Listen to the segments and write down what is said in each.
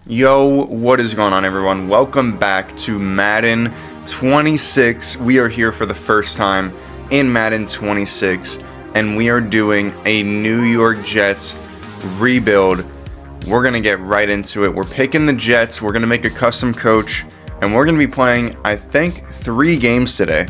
Yo, what is going on, everyone? Welcome back to Madden 26. We are here for the first time in Madden 26, and we are doing a New York Jets rebuild. We're going to get right into it. We're picking the Jets. We're going to make a custom coach, and we're going to be playing, I think, 3 games today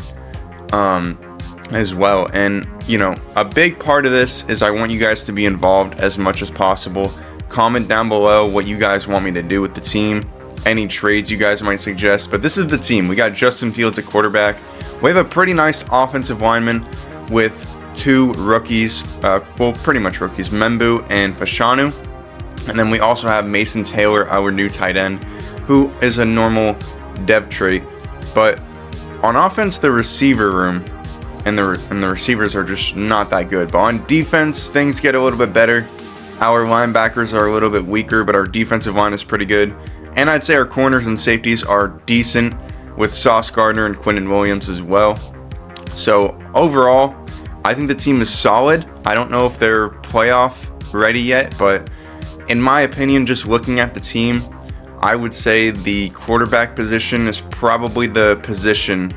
as well. And, you know, a big part of this is I want you guys to be involved as much as possible. Comment down below what you guys want me to do with the team, any trades you guys might suggest. But this is the team. We got Justin Fields at quarterback. We have a pretty nice offensive lineman with 2 rookies, well, pretty much rookies, Membu and Fashanu. And then we also have Mason Taylor, our new tight end, who is a normal dev trait. But on offense, the receiver room and the receivers are just not that good. But on defense, things get a little bit better. Our linebackers are a little bit weaker, but our defensive line is pretty good. And I'd say our corners and safeties are decent with Sauce Gardner and Quinton Williams as well. So overall, I think the team is solid. I don't know if they're playoff ready yet, but in my opinion, just looking at the team, I would say the quarterback position is probably the position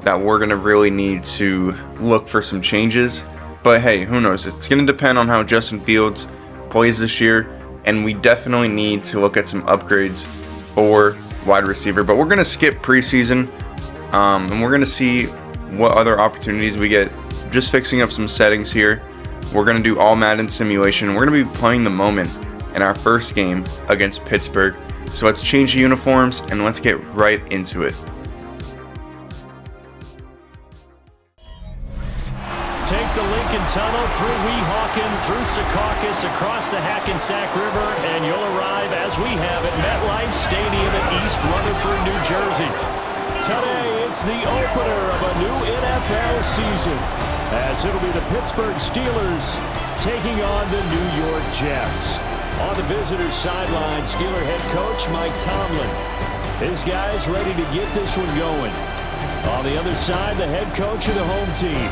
that we're going to really need to look for some changes. But hey, who knows? It's going to depend on how Justin Fields plays this year, and we definitely need to look at some upgrades or wide receiver. But we're going to skip preseason, and we're going to see what other opportunities we get. Just fixing up some settings here. We're going to do all Madden simulation. We're going to be playing the moment in our first game against Pittsburgh. So let's change the uniforms and let's get right into it. Take the Lincoln Tunnel through Weehawken, through Secaucus, across the Hackensack River, and you'll arrive, as we have at MetLife Stadium in East Rutherford, New Jersey. Today, it's the opener of a new NFL season, as it'll be the Pittsburgh Steelers taking on the New York Jets. On the visitors' sideline, Steeler head coach Mike Tomlin. His guys ready to get this one going. On the other side, the head coach of the home team.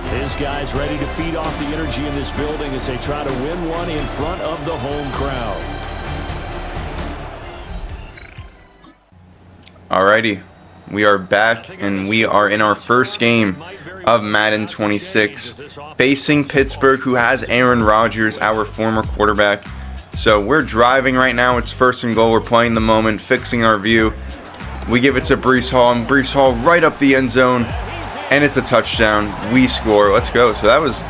His guys ready to feed off the energy in this building as they try to win one in front of the home crowd. Alrighty, we are back and we are in our first game of Madden 26 facing Pittsburgh, who has Aaron Rodgers, our former quarterback. So we're driving right now. It's first and goal. We're playing the moment, fixing our view. We give it to Breece Hall, and Breece Hall right up the end zone. And it's a touchdown. We score. Let's go. So that was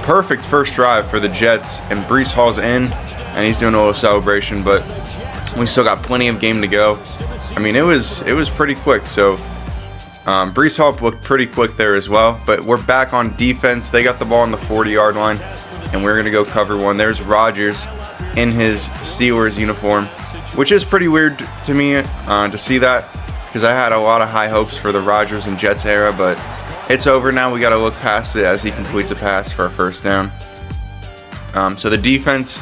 perfect first drive for the Jets. And Breece Hall's in, and he's doing a little celebration. But we still got plenty of game to go. I mean, it was pretty quick. So Breece Hall looked pretty quick there as well. But we're back on defense. They got the ball on the 40-yard line, and we're going to go cover one. There's Rodgers in his Steelers uniform, which is pretty weird to me to see that, because I had a lot of high hopes for the Rodgers and Jets era, but it's over now. We got to look past it as he completes a pass for a first down. So the defense,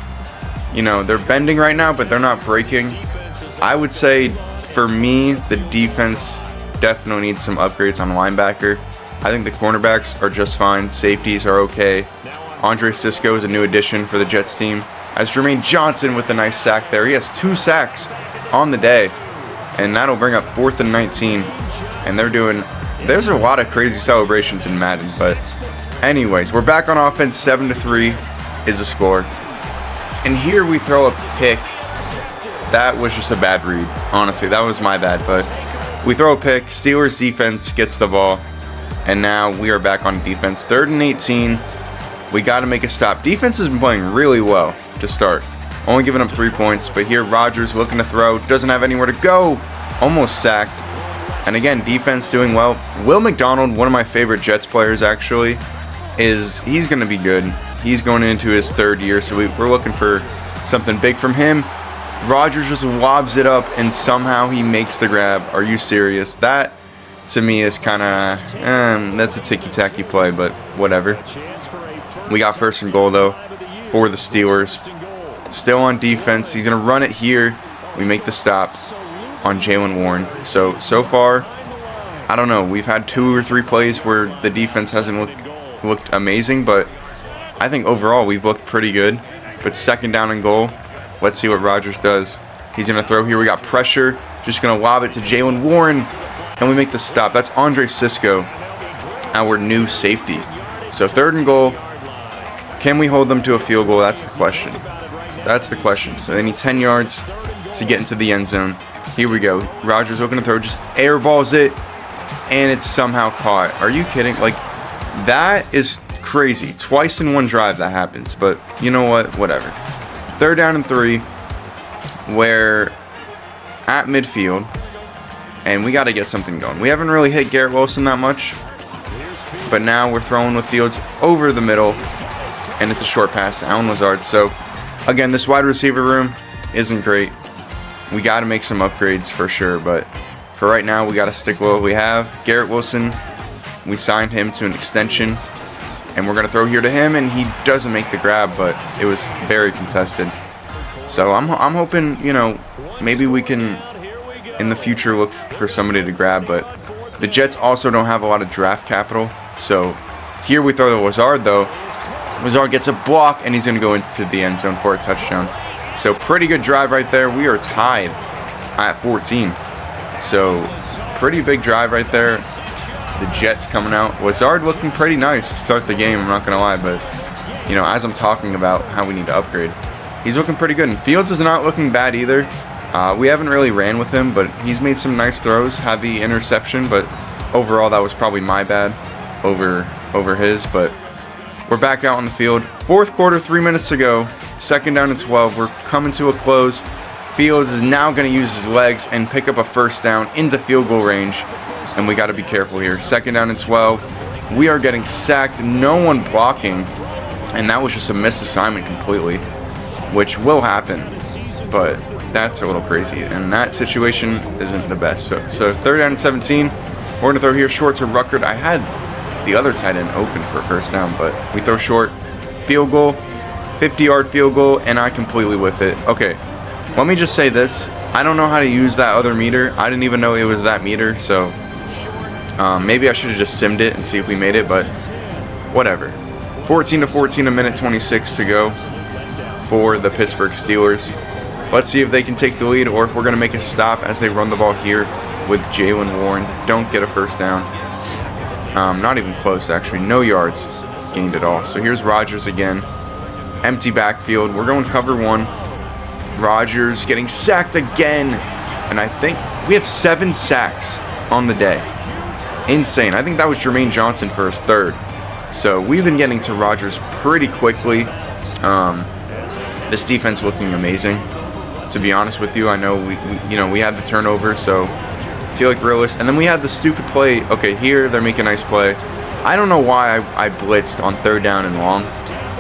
you know, they're bending right now, but they're not breaking. I would say, for me, the defense definitely needs some upgrades on linebacker. I think the cornerbacks are just fine. Safeties are okay. Andre Sisco is a new addition for the Jets team, as Jermaine Johnson with a nice sack there. He has 2 sacks on the day. And that'll bring up 4th and 19. And there's a lot of crazy celebrations in Madden. But anyways, we're back on offense. 7-3 is the score. And here we throw a pick. That was just a bad read. Honestly, that was my bad. But we throw a pick. Steelers defense gets the ball. And now we are back on defense. 3rd and 18. We got to make a stop. Defense has been playing really well to start. Only giving up 3 points, but here Rodgers looking to throw, doesn't have anywhere to go, almost sacked. And again, defense doing well. Will McDonald, one of my favorite Jets players actually, he's going to be good. He's going into his 3rd year, so we're looking for something big from him. Rodgers just lobs it up, and somehow he makes the grab. Are you serious? That, to me, is kind of, that's a ticky-tacky play, but whatever. We got first and goal, though, for the Steelers. Still on defense. He's going to run it here. We make the stop on Jaylen Warren. So far, I don't know. We've had 2 or 3 plays where the defense hasn't looked amazing, but I think overall we've looked pretty good. But second down and goal. Let's see what Rodgers does. He's going to throw here. We got pressure. Just going to lob it to Jalen Warren. And we make the stop. That's Andre Sisco, our new safety. So 3rd and goal. Can we hold them to a field goal? That's the question. That's the question. So they need 10 yards to get into the end zone. Here we go. Rodgers looking to throw. Just airballs it. And it's somehow caught. Are you kidding? Like, that is crazy. Twice in one drive that happens. But you know what? Whatever. 3rd down and 3. We're at midfield. And we got to get something going. We haven't really hit Garrett Wilson that much. But now we're throwing with Fields over the middle. And it's a short pass to Allen Lazard. So, again, this wide receiver room isn't great. We got to make some upgrades for sure. But for right now, we got to stick with what we have. Garrett Wilson, we signed him to an extension. And we're going to throw here to him. And he doesn't make the grab, but it was very contested. So I'm hoping, you know, maybe we can, in the future, look for somebody to grab. But the Jets also don't have a lot of draft capital. So here we throw to Lazard, though. Lazard gets a block, and he's going to go into the end zone for a touchdown. So pretty good drive right there. We are tied at 14. So pretty big drive right there. The Jets coming out. Lazard looking pretty nice to start the game, I'm not going to lie. But, you know, as I'm talking about how we need to upgrade, he's looking pretty good. And Fields is not looking bad either. We haven't really ran with him, but he's made some nice throws. Had the interception, but overall that was probably my bad over his. But we're back out on the field. 4th quarter, 3 minutes to go. 2nd down and 12. We're coming to a close. Fields is now going to use his legs and pick up a 1st down into field goal range. And we got to be careful here. 2nd down and 12. We are getting sacked. No one blocking. And that was just a missed assignment completely, which will happen. But that's a little crazy. And that situation isn't the best. So 3rd down and 17. We're going to throw here short to Ruckert. I had the other tight end open for a 1st down, but we throw short. Field goal, 50-yard field goal, and I completely with it. Okay, let me just say this. I don't know how to use that other meter. I didn't even know it was that meter, so maybe I should have just simmed it and see if we made it, but whatever. 14-14, a minute 26 to go for the Pittsburgh Steelers. Let's see if they can take the lead or if we're going to make a stop as they run the ball here with Jalen Warren. Don't get a 1st down. Not even close, actually. No yards gained at all. So here's Rodgers again. Empty backfield. We're going cover 1. Rodgers getting sacked again. And I think we have 7 sacks on the day. Insane. I think that was Jermaine Johnson for his 3rd. So we've been getting to Rodgers pretty quickly. This defense looking amazing. To be honest with you, I know we had the turnover, so I feel like realist. And then we had the stupid play. Okay, here they're making a nice play. I don't know why I blitzed on 3rd down and long.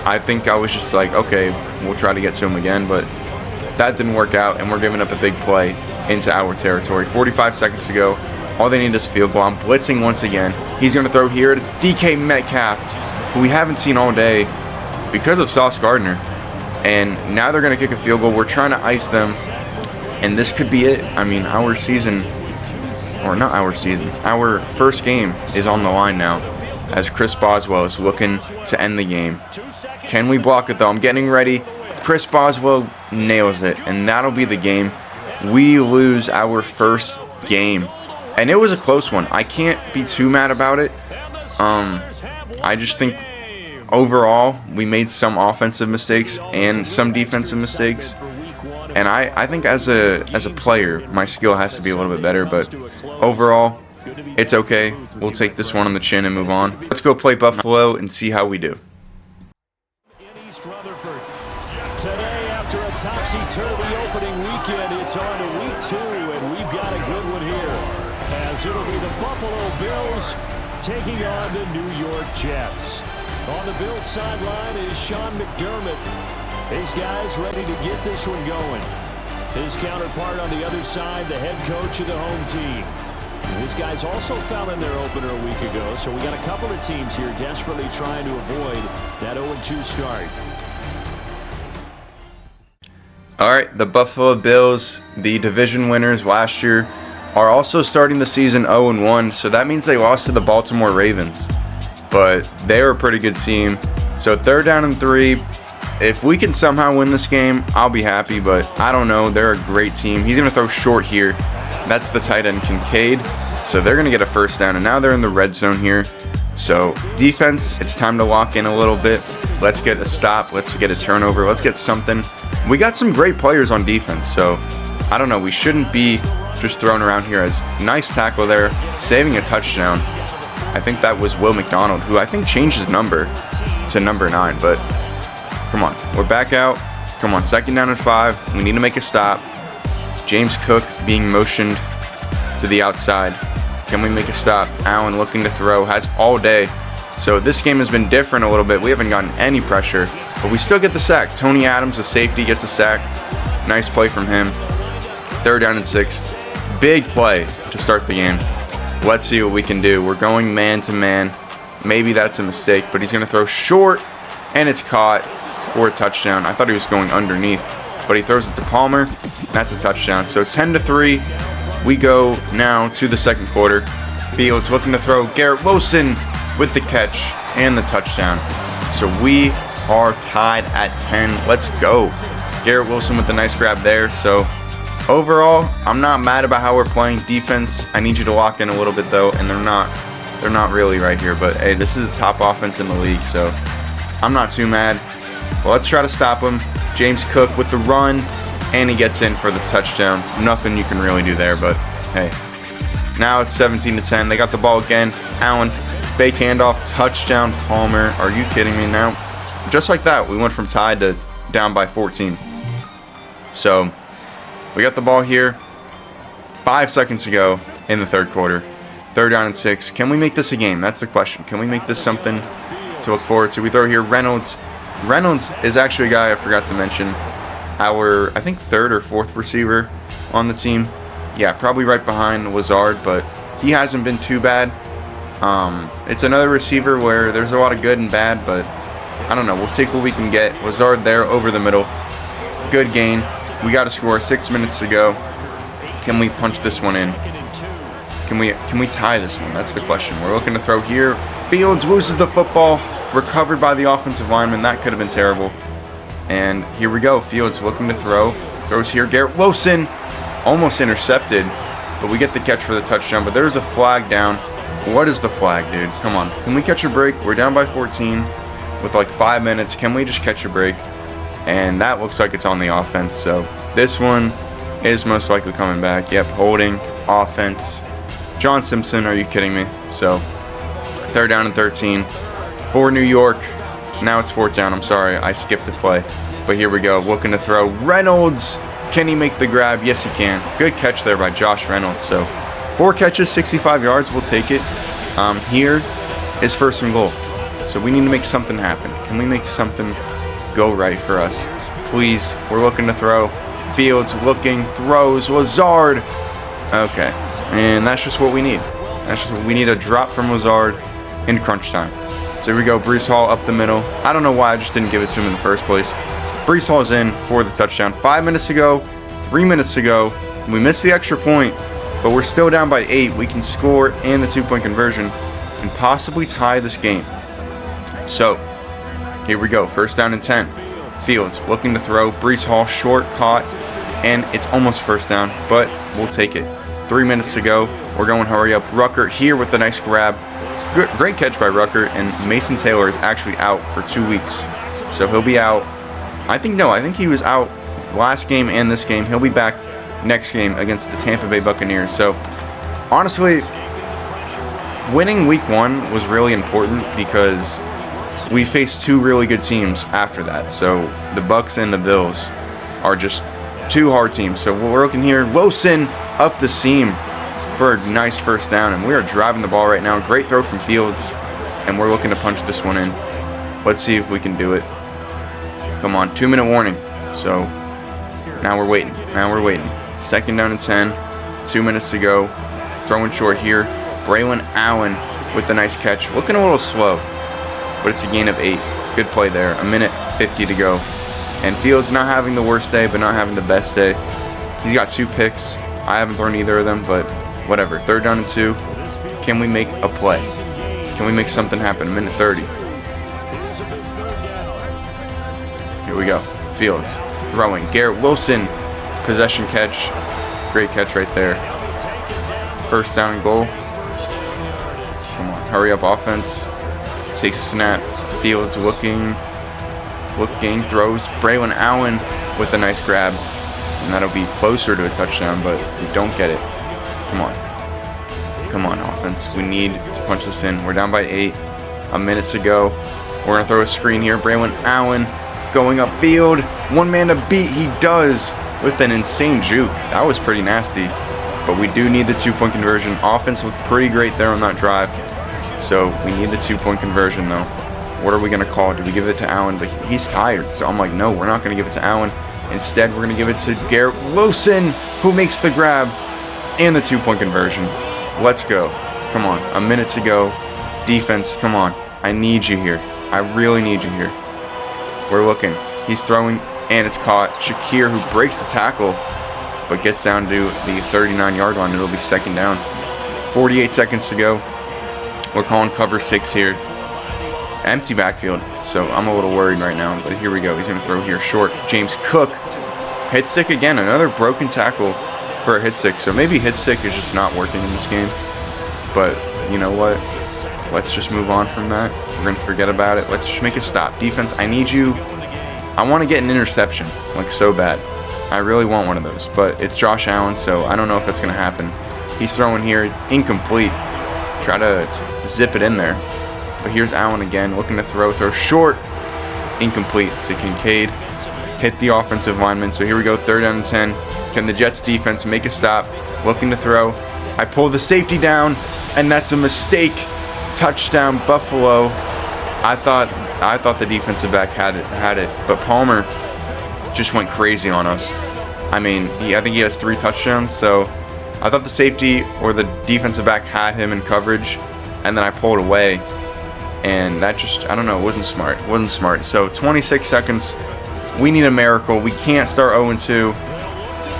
I think I was just like, okay, we'll try to get to him again, but that didn't work out, and we're giving up a big play into our territory. 45 seconds to go. All they need is a field goal. I'm blitzing once again. He's going to throw here. It's DK Metcalf, who we haven't seen all day because of Sauce Gardner. And now they're going to kick a field goal. We're trying to ice them, and this could be it. I mean, our season, or not our season, our first game is on the line now as Chris Boswell is looking to end the game. Can we block it, though? I'm getting ready. Chris Boswell nails it, and that'll be the game. We lose our first game, and it was a close one. I can't be too mad about it. I just think overall we made some offensive mistakes and some defensive mistakes, and I think as a player my skill has to be a little bit better, but overall it's okay. We'll take this one on the chin and move on. Let's go play Buffalo and see how we do. Today, after a topsy-turvy opening weekend, it's on to week 2, and we've got a good one here, as it'll be the Buffalo Bills taking on the New York Jets. On the Bills sideline is Sean McDermott. These guys ready to get this one going. His counterpart on the other side, the head coach of the home team. These guys also fouled in their opener a week ago, so we got a couple of teams here desperately trying to avoid that 0-2 start. All right, the Buffalo Bills, the division winners last year, are also starting the season 0-1, so that means they lost to the Baltimore Ravens. But they were a pretty good team. So 3rd down and 3, if we can somehow win this game, I'll be happy, but I don't know. They're a great team. He's going to throw short here. That's the tight end, Kincaid. So they're going to get a first down, and now they're in the red zone here. So defense, it's time to lock in a little bit. Let's get a stop. Let's get a turnover. Let's get something. We got some great players on defense, so I don't know. We shouldn't be just thrown around here. As nice tackle there, saving a touchdown. I think that was Will McDonald, who I think changed his number to number 9, but come on. We're back out. Come on, 2nd down and 5. We need to make a stop. James Cook being motioned to the outside. Can we make a stop? Allen looking to throw, has all day. So this game has been different a little bit. We haven't gotten any pressure, but we still get the sack. Tony Adams, the safety, gets a sack. Nice play from him. 3rd down and 6. Big play to start the game. Let's see what we can do. We're going man to man. Maybe that's a mistake, but he's going to throw short, and it's caught for a touchdown. I thought he was going underneath, but he throws it to Palmer. That's a touchdown. So 10-3. We go now to the 2nd quarter. Fields looking to throw. Garrett Wilson with the catch and the touchdown. So we are tied at 10. Let's go. Garrett Wilson with the nice grab there. So overall, I'm not mad about how we're playing defense. I need you to lock in a little bit though, and they're not really right here. But hey, this is the top offense in the league, so I'm not too mad. Well, let's try to stop him. James Cook with the run, and he gets in for the touchdown. Nothing you can really do there, but hey. Now it's 17-10. They got the ball again. Allen, fake handoff, touchdown, Palmer. Are you kidding me now? Just like that, we went from tied to down by 14. So we got the ball here. 5 seconds to go in the 3rd quarter. 3rd down and 6. Can we make this a game? That's the question. Can we make this something to look forward to? We throw here Reynolds. Reynolds is actually a guy I forgot to mention. Our, I think, 3rd or 4th receiver on the team. Yeah, probably right behind Lazard, but he hasn't been too bad. It's another receiver where there's a lot of good and bad, but I don't know. We'll take what we can get. Lazard there over the middle. Good gain. We got to score. 6 minutes to go. Can we punch this one in? Can we tie this one? That's the question. We're looking to throw here. Fields loses the football. Recovered by the offensive lineman. That could have been terrible. And here we go. Fields looking to throw. Throws here. Garrett Wilson almost intercepted, but we get the catch for the touchdown. But there's a flag down. What is the flag, dude? Come on. Can we catch a break? We're down by 14 with like 5 minutes. Can we just catch a break? And that looks like it's on the offense. So this one is most likely coming back. Yep, holding, offense. John Simpson, are you kidding me? So 3rd down and 13 for New York. Now it's 4th down. I'm sorry, I skipped a play. But here we go. Looking to throw. Reynolds. Can he make the grab? Yes, he can. Good catch there by Josh Reynolds. So 4 catches, 65 yards. We'll take it. Here is 1st and goal. So we need to make something happen. Can we make something go right for us? Please. We're looking to throw. Fields looking. Throws. Lazard. Okay. And that's just what we need. That's just what we need. A drop from Lazard in crunch time. So here we go. Breece Hall up the middle. I don't know why I just didn't give it to him in the first place. Breece Hall is in for the touchdown. 5 minutes to go. 3 minutes to go. We missed the extra point, but we're still down by 8. We can score and the 2-point conversion and possibly tie this game. So here we go. 1st down and 10. Fields looking to throw. Breece Hall short, caught, and it's almost 1st down, but we'll take it. 3 minutes to go. We're going hurry up. Rucker here with the nice grab. Great catch by Rucker, and Mason Taylor is actually out for 2 weeks. So he'll be out. I think he was out last game and this game. He'll be back next game against the Tampa Bay Buccaneers. So honestly, winning week 1 was really important because we faced 2 really good teams after that. So the Bucs and the Bills are just 2 hard teams. So we're looking here. Wilson up the seam for a nice 1st down, and we are driving the ball right now. Great throw from Fields, and we're looking to punch this one in. Let's see if we can do it. Come on, 2-minute warning. So now we're waiting. 2nd down and 10. 2 minutes to go. Throwing short here. Braylon Allen with the nice catch. Looking a little slow, but it's a gain of 8. Good play there. 1:50 to go. And Fields not having the worst day, but not having the best day. He's got 2 picks. I haven't thrown either of them, but whatever. 3rd down and 2. Can we make a play? Can we make something happen? 1:30. Here we go. Fields throwing. Garrett Wilson, possession catch. Great catch right there. First down and goal. Come on, hurry up offense. Takes a snap. Fields looking, throws. Braylon Allen with a nice grab. And that'll be closer to a touchdown, but we don't get it. Come on, offense. We need to punch this in. We're down by 8. A minute to go. We're going to throw a screen here. Braylon Allen going upfield. One man to beat. He does with an insane juke. That was pretty nasty. But we do need the 2-point conversion. Offense looked pretty great there on that drive. So we need the 2-point conversion, though. What are we going to call? Do we give it to Allen? But he's tired. So I'm like, no, we're not going to give it to Allen. Instead, we're going to give it to Garrett Wilson, who makes the grab and the 2-point conversion. Let's go. Come on. A minute to go. Defense, come on. I need you here. I really need you here. We're looking. He's throwing, and it's caught. Shakir, who breaks the tackle, but gets down to the 39-yard line. It'll be second down. 48 seconds to go. We're calling cover 6 here. Empty backfield, so I'm a little worried right now. But here we go. He's going to throw here short. James Cook. Hit stick again. Another broken tackle for a hit stick. So maybe hit stick is just not working in this game. But you know what? Let's just move on from that. We're going to forget about it. Let's just make a stop. Defense, I need you. I want to get an interception, like so bad. I really want one of those. But it's Josh Allen, so I don't know if that's going to happen. He's throwing here. Incomplete. Try to zip it in there. But here's Allen again, looking to throw short. Incomplete to Kincaid. Hit the offensive lineman. So here we go, 3rd down and 10. Can the Jets defense make a stop? Looking to throw. I pull the safety down, and that's a mistake. Touchdown, Buffalo. I thought the defensive back had it, but Palmer just went crazy on us. I mean, I think he has 3 touchdowns, so I thought the safety or the defensive back had him in coverage, and then I pulled away, and that just, I don't know, wasn't smart. So 26 seconds. We need a miracle. We can't start 0-2,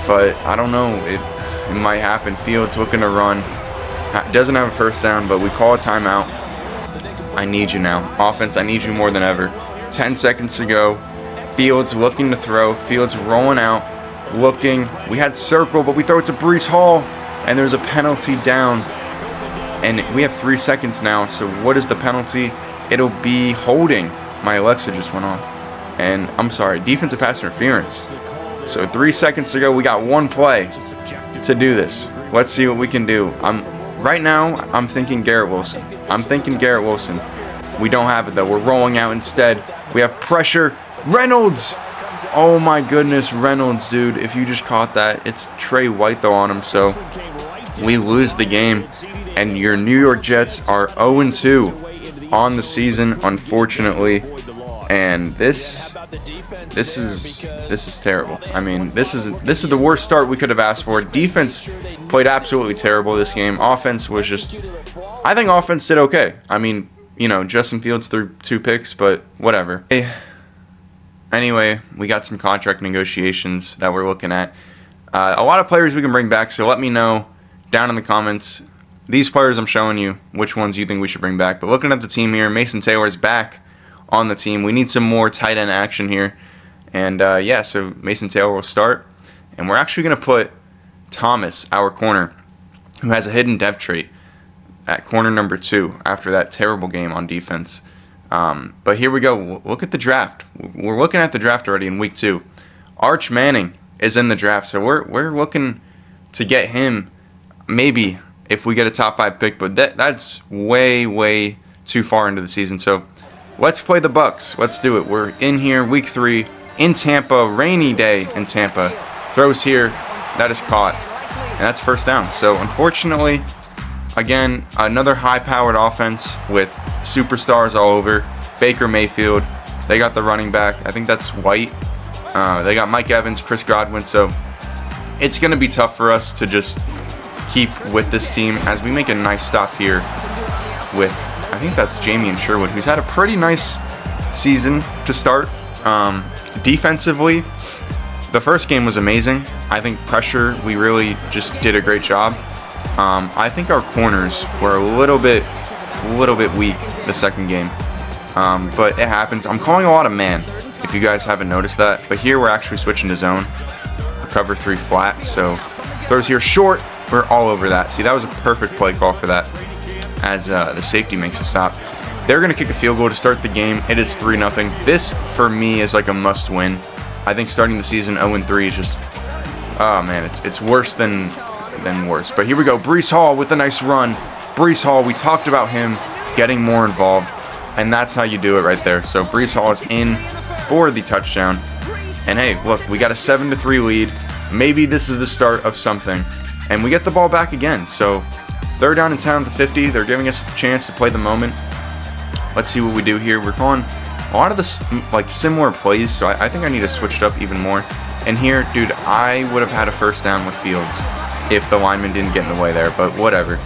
but I don't know. It might happen. Fields looking to run. Doesn't have a first down, but we call a timeout. I need you now. Offense, I need you more than ever. 10 seconds to go. Fields looking to throw. Fields rolling out. Looking. We had circle, but we throw it to Breece Hall, and there's a penalty down. And we have 3 seconds now, so what is the penalty? It'll be holding. My Alexa just went off. And I'm sorry, defensive pass interference. So 3 seconds to go. We got 1 play to do this. Let's see what we can do. Right now, I'm thinking Garrett Wilson. We don't have it, though. We're rolling out instead. We have pressure. Reynolds! Oh, my goodness. Reynolds, dude. If you just caught that, it's Trey White, though, on him. So we lose the game. And your New York Jets are 0-2 on the season, unfortunately. And this is terrible. I mean, this is the worst start we could have asked for. Defense played absolutely terrible this game. Offense was just, I think offense did okay. I mean, you know, Justin Fields threw 2 picks, but whatever. Anyway, we got some contract negotiations that we're looking at. A lot of players we can bring back, so let me know down in the comments. These players I'm showing you, which ones you think we should bring back. But looking at the team here, Mason Taylor is back on the team. We need some more tight end action here. And yeah, so Mason Taylor will start. And we're actually going to put Thomas, our corner, who has a hidden depth trait, at corner number 2 after that terrible game on defense. But here we go. Look at the draft. We're looking at the draft already in week 2. Arch Manning is in the draft. So we're looking to get him maybe if we get a top 5 pick. But that's way too far into the season. So let's play the Bucs. Let's do it. We're in here, week 3, in Tampa, rainy day in Tampa. Throws here, that is caught, and that's first down. So unfortunately, again, another high-powered offense with superstars all over. Baker Mayfield, they got the running back. I think that's White. They got Mike Evans, Chris Godwin. So it's going to be tough for us to just keep with this team as we make a nice stop here with, I think that's Jamie Sherwood, who's had a pretty nice season to start. Defensively, the first game was amazing. I think pressure, we really just did a great job. I think our corners were a little bit weak the second game, but it happens. I'm calling a lot of man. If if you guys haven't noticed that. But here we're actually switching to zone. Cover 3 flat, so throws here short. We're all over that. See, that was a perfect play call for that, as the safety makes a stop. They're going to kick a field goal to start the game. It is 3-0. This, for me, is like a must-win. I think starting the season 0-3 is just, oh man, it's worse than worse. But here we go. Breece Hall with a nice run. Breece Hall, we talked about him getting more involved, and that's how you do it right there. So Breece Hall is in for the touchdown. And hey, look, we got a 7-3 lead. Maybe this is the start of something. And we get the ball back again. So 3rd down and 10 at the 50. They're giving us a chance to play the moment. Let's see what we do here. We're calling a lot of this like similar plays, so I think I need to switch it up even more. And here, dude, I would have had a 1st down with Fields if the lineman didn't get in the way there, but whatever.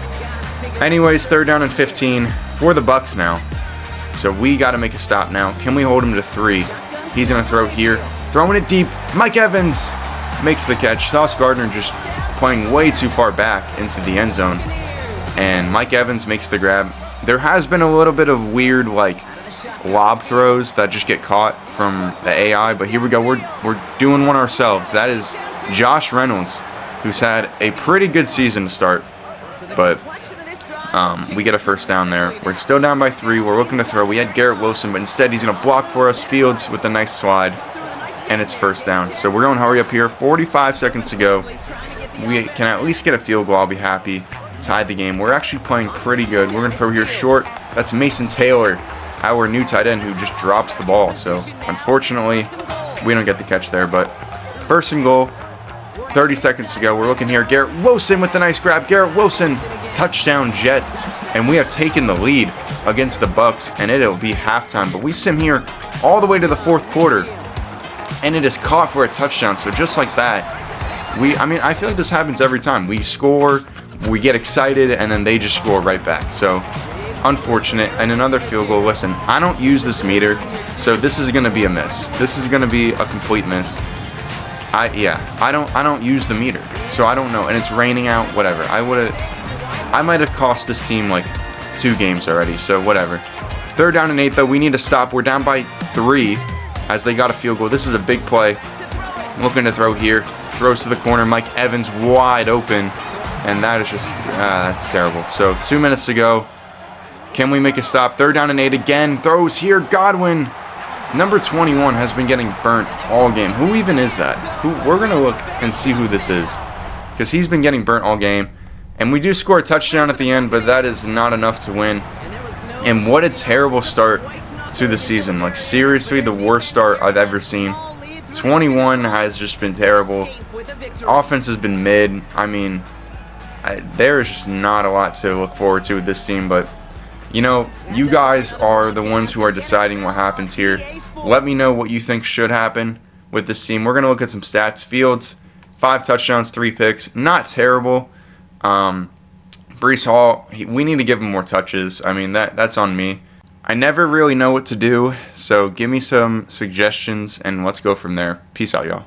Anyways, 3rd down and 15 for the Bucs now. So we got to make a stop now. Can we hold him to 3? He's going to throw here. Throwing it deep. Mike Evans makes the catch. Sauce Gardner just playing way too far back into the end zone. And Mike Evans makes the grab. There has been a little bit of weird, like, lob throws that just get caught from the AI. But here we go. We're doing one ourselves. That is Josh Reynolds, who's had a pretty good season to start. But we get a 1st down there. We're still down by 3. We're looking to throw. We had Garrett Wilson, but instead he's going to block for us. Fields with a nice slide. And it's 1st down. So we're going to hurry up here. 45 seconds to go. We can at least get a field goal. I'll be happy. Tie the game. We're actually playing pretty good. We're going to throw here short. That's Mason Taylor, our new tight end, who just drops the ball. So unfortunately, we don't get the catch there. But 1st and goal. 30 seconds to go. We're looking here. Garrett Wilson with the nice grab. Garrett Wilson, touchdown Jets. And we have taken the lead against the Bucs, and it'll be halftime. But we sim here all the way to the 4th quarter. And it is caught for a touchdown. So just like that, I feel like this happens every time. We score, we get excited, and then they just score right back. So unfortunate. And another field goal. Listen, I don't use this meter, so this is going to be a miss. This is going to be a complete miss. I don't use the meter, so I don't know. And it's raining out. Whatever. I might have cost this team like 2 games already. So whatever. 3rd down and 8 though. We need to stop. We're down by 3. As they got a field goal. This is a big play. Looking to throw here. Throws to the corner. Mike Evans wide open. And that is just, that's terrible. So 2 minutes to go. Can we make a stop? 3rd down and 8 again. Throws here. Godwin. Number 21 has been getting burnt all game. Who even is that? We're going to look and see who this is. Because he's been getting burnt all game. And we do score a touchdown at the end, but that is not enough to win. And what a terrible start to the season. Like, seriously, the worst start I've ever seen. 21 has just been terrible. Offense has been mid. I mean, there is just not a lot to look forward to with this team. But, you know, you guys are the ones who are deciding what happens here. Let me know what you think should happen with this team. We're going to look at some stats. Fields, 5 touchdowns, 3 picks. Not terrible. Breece Hall, we need to give him more touches. I mean, that's on me. I never really know what to do, so give me some suggestions and let's go from there. Peace out, y'all.